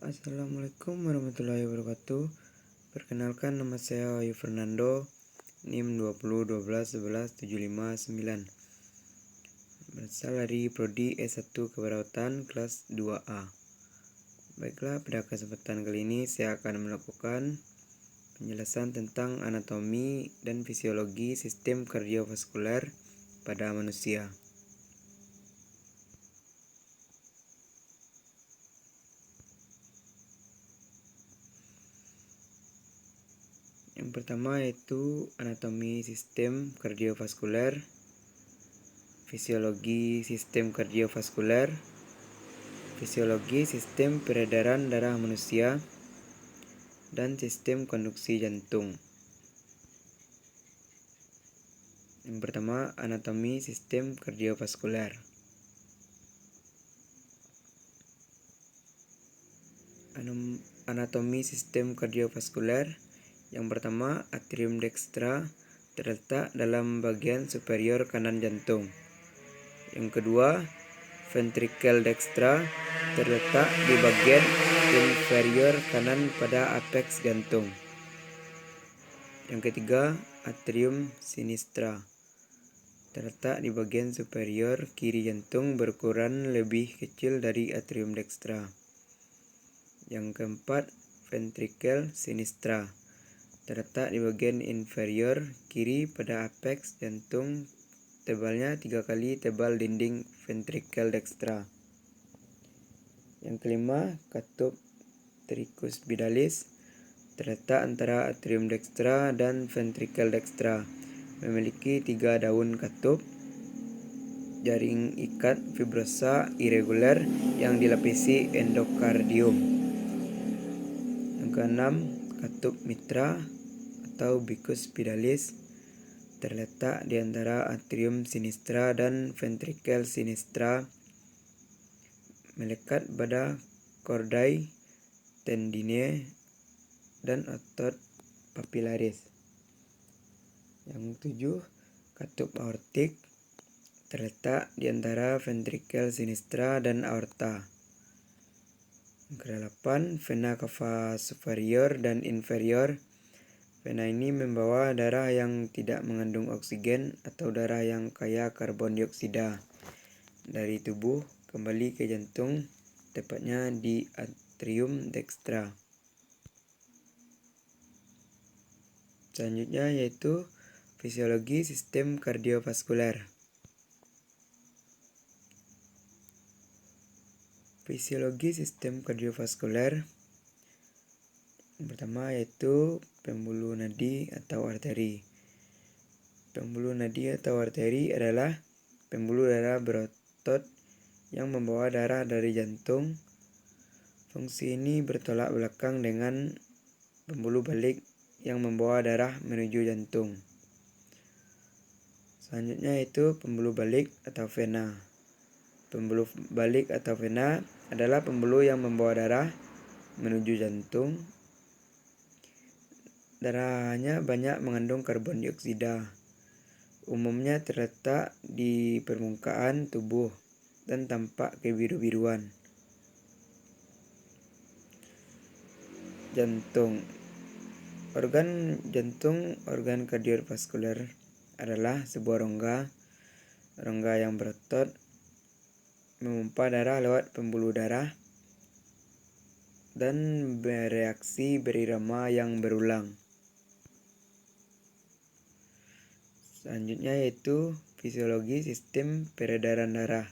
Assalamualaikum warahmatullahi wabarakatuh. Perkenalkan, nama saya Wahyu Fernando, NIM 2012117579. Berasal dari Prodi S1 Keperawatan kelas 2A. Baiklah, pada kesempatan kali ini saya akan melakukan penjelasan tentang anatomi dan fisiologi sistem kardiovaskuler pada manusia. Yang pertama yaitu anatomi sistem kardiovaskuler, fisiologi sistem kardiovaskuler, fisiologi sistem peredaran darah manusia, dan sistem konduksi jantung. Yang pertama, anatomi sistem kardiovaskuler. Anatomi sistem kardiovaskuler. Yang pertama, atrium dextra terletak dalam bagian superior kanan jantung. Yang kedua, ventricle dextra terletak di bagian inferior kanan pada apeks jantung. Yang ketiga, atrium sinistra terletak di bagian superior kiri jantung berukuran lebih kecil dari atrium dextra. Yang keempat, ventricle sinistra terletak di bagian inferior kiri pada apeks jantung, tebalnya 3 kali tebal dinding ventricle dextra. Yang kelima, katup tricuspidalis terletak antara atrium dextra dan ventricle dextra. Memiliki 3 daun katup, jaring ikat fibrosa irregular yang dilapisi endokardium. Yang keenam, katup mitra atau bicuspidalis terletak di antara atrium sinistra dan ventricle sinistra, melekat pada chordae tendineae dan otot papilaris. Yang tujuh, katup aortik terletak di antara ventricle sinistra dan aorta. Yang kedelapan, vena cava superior dan inferior. Vena ini membawa darah yang tidak mengandung oksigen atau darah yang kaya karbon dioksida dari tubuh kembali ke jantung, tepatnya di atrium dextra. Selanjutnya yaitu fisiologi sistem kardiovaskuler. Fisiologi sistem kardiovaskuler yang pertama yaitu pembuluh nadi atau arteri. Pembuluh nadi atau arteri adalah pembuluh darah berotot yang membawa darah dari jantung. Fungsi ini bertolak belakang dengan pembuluh balik yang membawa darah menuju jantung. Selanjutnya yaitu pembuluh balik atau vena. Pembuluh balik atau vena adalah pembuluh yang membawa darah menuju jantung. Darahnya banyak mengandung karbon dioksida. Umumnya terletak di permukaan tubuh dan tampak kebiru-biruan. Jantung. Organ jantung, organ kardiovaskuler adalah sebuah rongga yang berotot memompa darah lewat pembuluh darah dan bereaksi berirama yang berulang. Selanjutnya yaitu fisiologi sistem peredaran darah.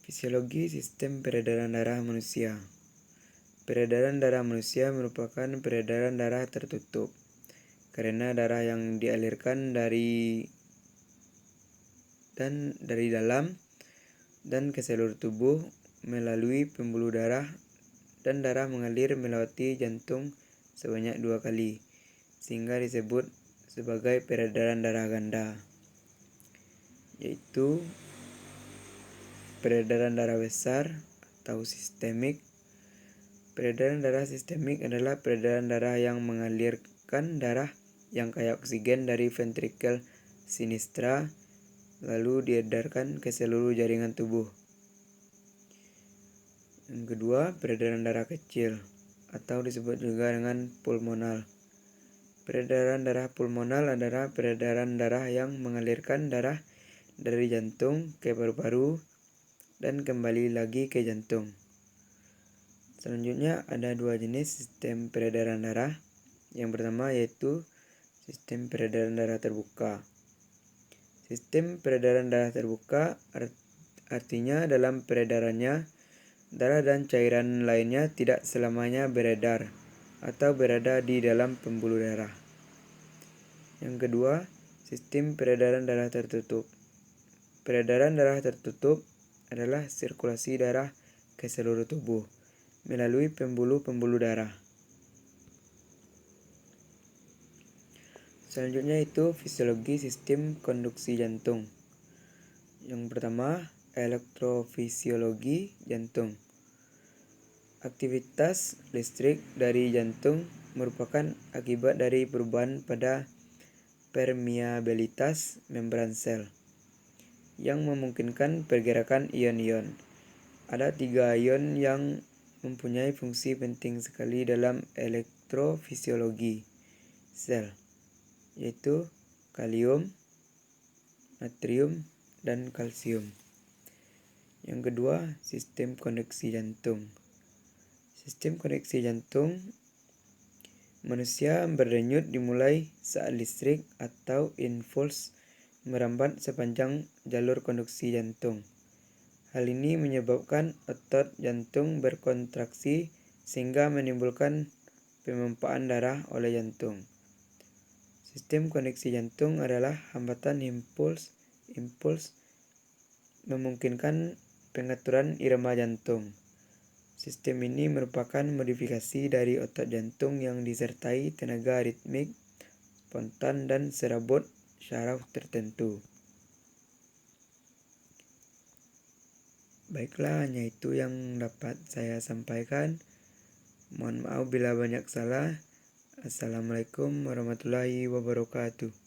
Fisiologi sistem peredaran darah manusia. Peredaran darah manusia merupakan peredaran darah tertutup, karena darah yang dialirkan dari dalam dan ke seluruh tubuh melalui pembuluh darah, dan darah mengalir melewati jantung sebanyak 2 kali, sehingga disebut sebagai peredaran darah ganda, yaitu peredaran darah besar atau sistemik. Peredaran darah sistemik adalah peredaran darah yang mengalirkan darah yang kaya oksigen dari ventricle sinistra lalu diedarkan ke seluruh jaringan tubuh. Yang kedua, peredaran darah kecil atau disebut juga dengan pulmonal. Peredaran darah pulmonal adalah peredaran darah yang mengalirkan darah dari jantung ke paru-paru dan kembali lagi ke jantung. Selanjutnya ada dua jenis sistem peredaran darah. Yang pertama yaitu sistem peredaran darah terbuka. Sistem peredaran darah terbuka artinya dalam peredarannya darah dan cairan lainnya tidak selamanya beredar atau berada di dalam pembuluh darah. Yang kedua, sistem peredaran darah tertutup. Peredaran darah tertutup adalah sirkulasi darah ke seluruh tubuh melalui pembuluh-pembuluh darah. Selanjutnya itu fisiologi sistem konduksi jantung. Yang pertama, elektrofisiologi jantung. Aktivitas listrik dari jantung merupakan akibat dari perubahan pada permeabilitas membran sel yang memungkinkan pergerakan ion-ion. Ada 3 ion yang mempunyai fungsi penting sekali dalam elektrofisiologi sel, yaitu kalium, natrium, dan kalsium. Yang kedua, sistem koneksi jantung. Sistem koneksi jantung manusia berdenyut dimulai saat listrik atau impuls merambat sepanjang jalur konduksi jantung. Hal ini menyebabkan otot jantung berkontraksi sehingga menimbulkan pemompaan darah oleh jantung. Sistem koneksi jantung adalah hambatan impuls memungkinkan pengaturan irama jantung. Sistem ini merupakan modifikasi dari otot jantung yang disertai tenaga ritmik, spontan, dan serabut syaraf tertentu. Baiklah, hanya itu yang dapat saya sampaikan. Mohon maaf bila banyak salah. Assalamualaikum warahmatullahi wabarakatuh.